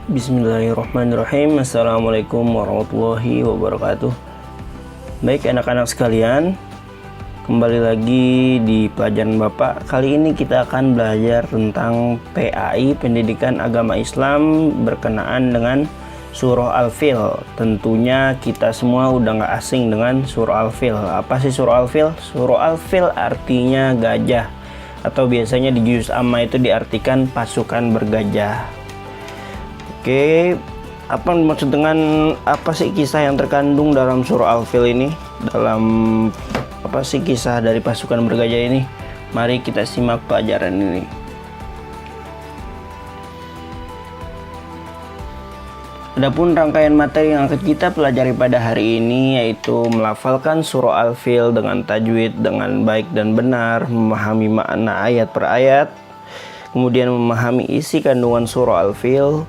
Bismillahirrahmanirrahim. Assalamualaikum warahmatullahi wabarakatuh. Baik anak-anak sekalian, kembali lagi di pelajaran Bapak. Kali ini kita akan belajar tentang PAI, Pendidikan Agama Islam, berkenaan dengan Surah Al-Fil. Tentunya kita semua udah gak asing dengan Surah Al-Fil. Apa sih Surah Al-Fil? Surah Al-Fil artinya gajah, atau biasanya di juz amma itu diartikan pasukan bergajah. Oke, apa maksud dengan apa sih kisah yang terkandung dalam surah Al-Fil ini? Dalam apa sih kisah dari pasukan bergajah ini? Mari kita simak pelajaran ini. Adapun rangkaian materi yang akan kita pelajari pada hari ini yaitu melafalkan surah Al-Fil dengan tajwid dengan baik dan benar, memahami makna ayat per ayat, kemudian memahami isi kandungan surah Al-Fil,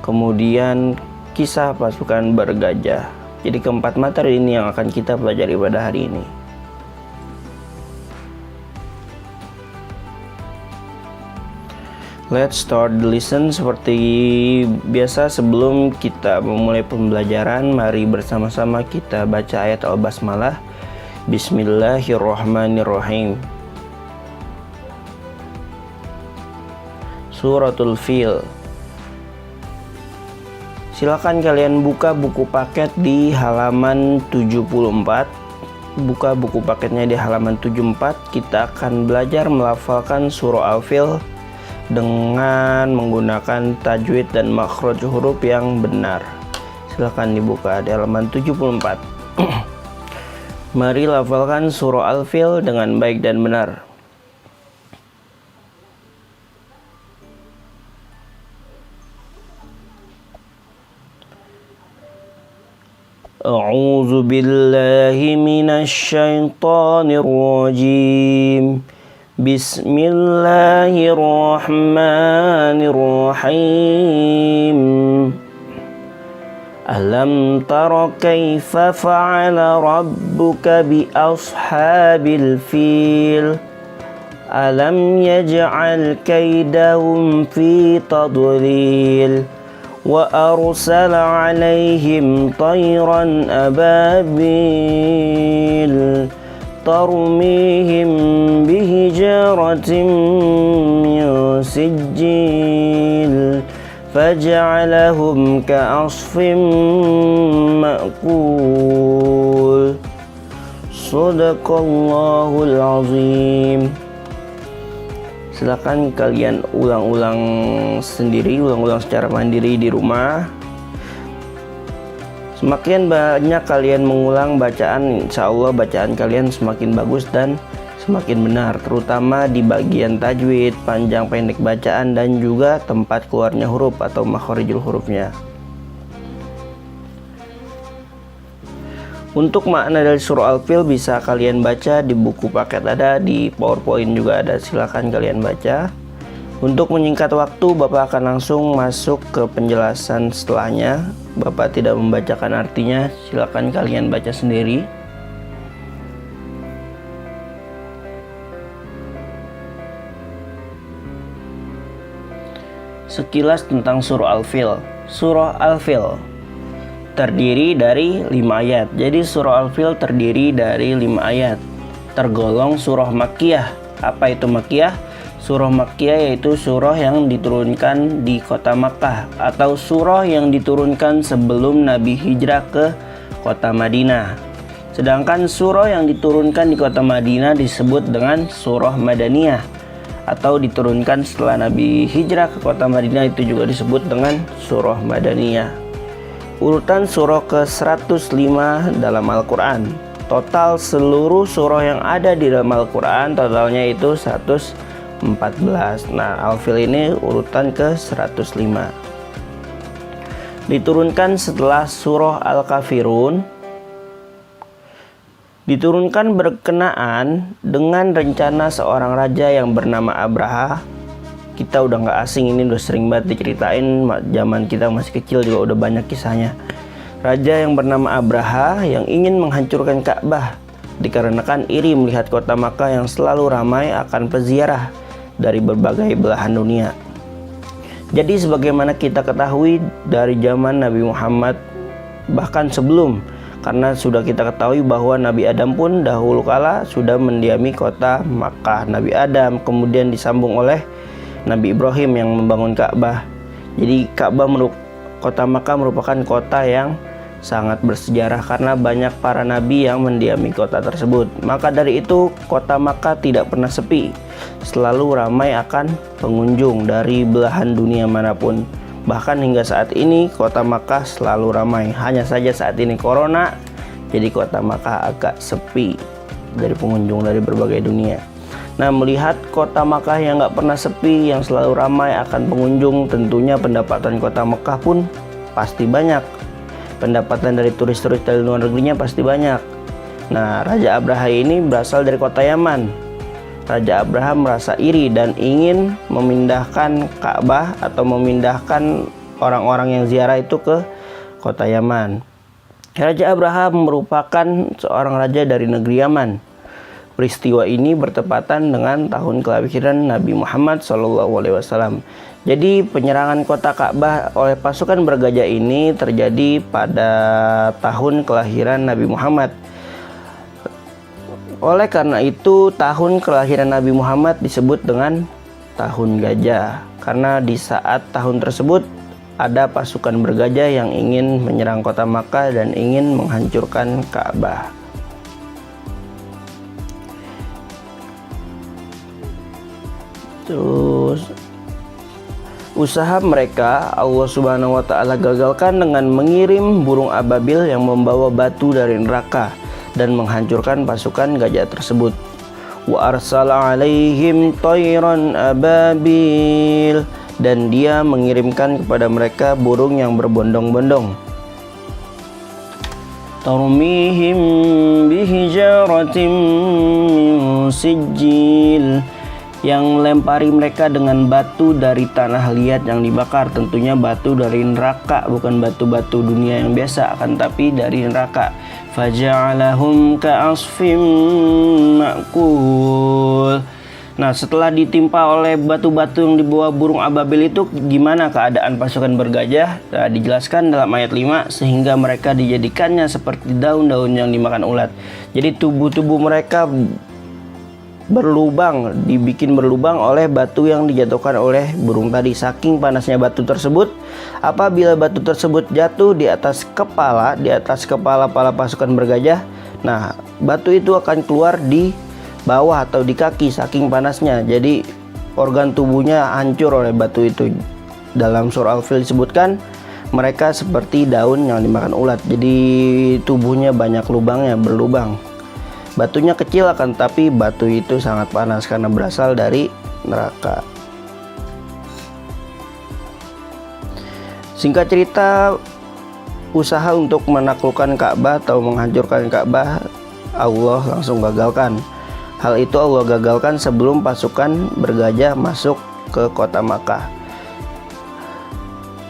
kemudian kisah pasukan bergajah. Jadi keempat materi ini yang akan kita pelajari pada hari ini. Let's start the lesson. Seperti biasa sebelum kita memulai pembelajaran, mari bersama-sama kita baca ayat Al-Basmalah. Bismillahirrahmanirrahim. Suratul Fil. Silakan kalian buka buku paket di halaman 74. Buka buku paketnya di halaman 74. Kita akan belajar melafalkan surah Al-Fil dengan menggunakan tajwid dan makhraj huruf yang benar. Silakan dibuka di halaman 74. Mari lafalkan surah Al-Fil dengan baik dan benar. A'udzu billahi minasy syaithanir rajim. Bismillahirrahmanirrahim. Alam tara kaifa fa'ala rabbuka bi ashabil fil? Alam yaj'al kaidahum fi tadlil? وأرسل عليهم طيرا أبابيل ترميهم بحجارة من سجيل فجعلهم كعصف مأكول صدق الله العظيم. Silakan kalian ulang-ulang sendiri, ulang-ulang secara mandiri di rumah. Semakin banyak kalian mengulang bacaan, insya Allah bacaan kalian semakin bagus dan semakin benar, terutama di bagian tajwid, panjang pendek bacaan, dan juga tempat keluarnya huruf atau makharijul hurufnya. Untuk makna dari surah Al-Fil bisa kalian baca di buku paket, ada di PowerPoint juga ada, silakan kalian baca. Untuk menyingkat waktu, Bapak akan langsung masuk ke penjelasan setelahnya. Bapak tidak membacakan artinya, silakan kalian baca sendiri. Sekilas tentang surah Al-Fil. Surah Al-Fil terdiri dari 5 ayat. Jadi surah Al-Fil terdiri dari 5 ayat. Tergolong surah Makkiyah. Apa itu Makkiyah? Surah Makkiyah yaitu surah yang diturunkan di kota Makkah, atau surah yang diturunkan sebelum Nabi hijrah ke kota Madinah. Sedangkan surah yang diturunkan di kota Madinah disebut dengan surah Madaniyah, atau diturunkan setelah Nabi hijrah ke kota Madinah itu juga disebut dengan surah Madaniyah. Urutan surah ke-105 dalam Al-Quran. Total seluruh surah yang ada di dalam Al-Quran totalnya itu 114. Nah, Al-Fil ini urutan ke-105. Diturunkan setelah surah Al-Kafirun. Diturunkan berkenaan dengan rencana seorang raja yang bernama Abraha. Kita udah gak asing, ini udah sering banget diceritain, zaman kita masih kecil juga udah banyak kisahnya. Raja yang bernama Abraha yang ingin menghancurkan Ka'bah dikarenakan iri melihat kota Makkah yang selalu ramai akan peziarah dari berbagai belahan dunia. Jadi sebagaimana kita ketahui dari zaman Nabi Muhammad, bahkan sebelum, karena sudah kita ketahui bahwa Nabi Adam pun dahulu kala sudah mendiami kota Makkah. Nabi Adam kemudian disambung oleh Nabi Ibrahim yang membangun Ka'bah. Jadi kota Makkah merupakan kota yang sangat bersejarah karena banyak para nabi yang mendiami kota tersebut. Maka dari itu kota Makkah tidak pernah sepi, selalu ramai akan pengunjung dari belahan dunia manapun. Bahkan hingga saat ini kota Makkah selalu ramai. Hanya saja saat ini corona, jadi kota Makkah agak sepi dari pengunjung dari berbagai dunia. Nah, melihat kota Makkah yang gak pernah sepi, yang selalu ramai akan pengunjung, tentunya pendapatan kota Makkah pun pasti banyak. Pendapatan dari turis-turis dari luar negerinya pasti banyak. Nah, Raja Abraha ini berasal dari kota Yaman. Raja Abraha merasa iri dan ingin memindahkan Ka'bah atau memindahkan orang-orang yang ziarah itu ke kota Yaman. Raja Abraha merupakan seorang raja dari negeri Yaman. Peristiwa ini bertepatan dengan tahun kelahiran Nabi Muhammad SAW. Jadi penyerangan kota Ka'bah oleh pasukan bergajah ini terjadi pada tahun kelahiran Nabi Muhammad. Oleh karena itu tahun kelahiran Nabi Muhammad disebut dengan tahun gajah, karena di saat tahun tersebut ada pasukan bergajah yang ingin menyerang kota Makkah dan ingin menghancurkan Ka'bah. Terus usaha mereka Allah Subhanahu wa taala gagalkan dengan mengirim burung ababil yang membawa batu dari neraka dan menghancurkan pasukan gajah tersebut. Wa arsala alaihim tayran ababil, dan dia mengirimkan kepada mereka burung yang berbondong-bondong. Tarmihim bihijaratin min sijil, yang melempari mereka dengan batu dari tanah liat yang dibakar. Tentunya batu dari neraka, bukan batu-batu dunia yang biasa, akan tapi dari neraka. Faja'alahum ka'asfim ma'kul. Nah, setelah ditimpa oleh batu-batu yang dibawa burung ababil itu, gimana keadaan pasukan bergajah? Nah, dijelaskan dalam ayat 5, sehingga mereka dijadikannya seperti daun-daun yang dimakan ulat. Jadi tubuh-tubuh mereka dibikin berlubang oleh batu yang dijatuhkan oleh burung tadi. Saking panasnya batu tersebut, apabila batu tersebut jatuh di atas kepala para pasukan bergajah, nah batu itu akan keluar di bawah atau di kaki saking panasnya. Jadi organ tubuhnya hancur oleh batu itu. Dalam surah Al-Fil disebutkan mereka seperti daun yang dimakan ulat. Jadi tubuhnya banyak lubangnya, berlubang. Batunya kecil akan tapi batu itu sangat panas karena berasal dari neraka. Singkat cerita, usaha untuk menaklukkan Ka'bah atau menghancurkan Ka'bah Allah langsung gagalkan. Hal itu Allah gagalkan sebelum pasukan bergajah masuk ke kota Makkah.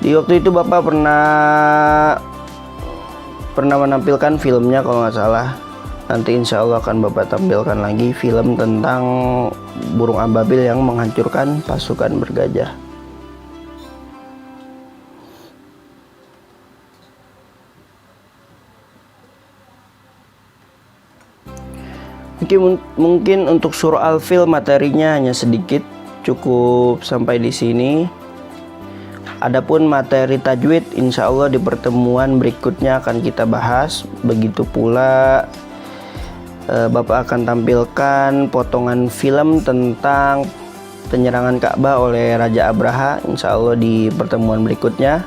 Di waktu itu Bapak pernah menampilkan filmnya kalau nggak salah. Nanti insya Allah akan Bapak tampilkan lagi film tentang burung ababil yang menghancurkan pasukan bergajah. Mungkin untuk surah Al-Fil materinya hanya sedikit, cukup sampai di sini. Adapun materi tajwid insya Allah di pertemuan berikutnya akan kita bahas. Begitu pula Bapak akan tampilkan potongan film tentang penyerangan Ka'bah oleh Raja Abraha insya Allah di pertemuan berikutnya.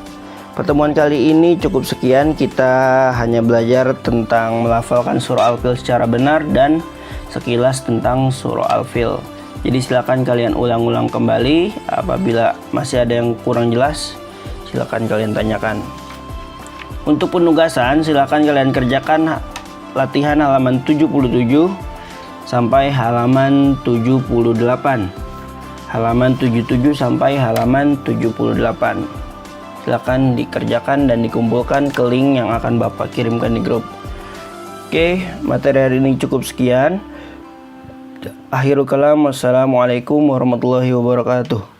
Pertemuan kali ini cukup sekian. Kita hanya belajar tentang melafalkan surah Al-Fil secara benar dan sekilas tentang surah Al-Fil. Jadi silakan kalian ulang-ulang kembali. Apabila masih ada yang kurang jelas, silakan kalian tanyakan. Untuk penugasan silakan kalian kerjakan latihan halaman 77 sampai halaman 78. Halaman 77 sampai halaman 78. Silakan dikerjakan dan dikumpulkan ke link yang akan Bapak kirimkan di grup. Oke, materi hari ini cukup sekian. Akhirul kalam, wassalamualaikum warahmatullahi wabarakatuh.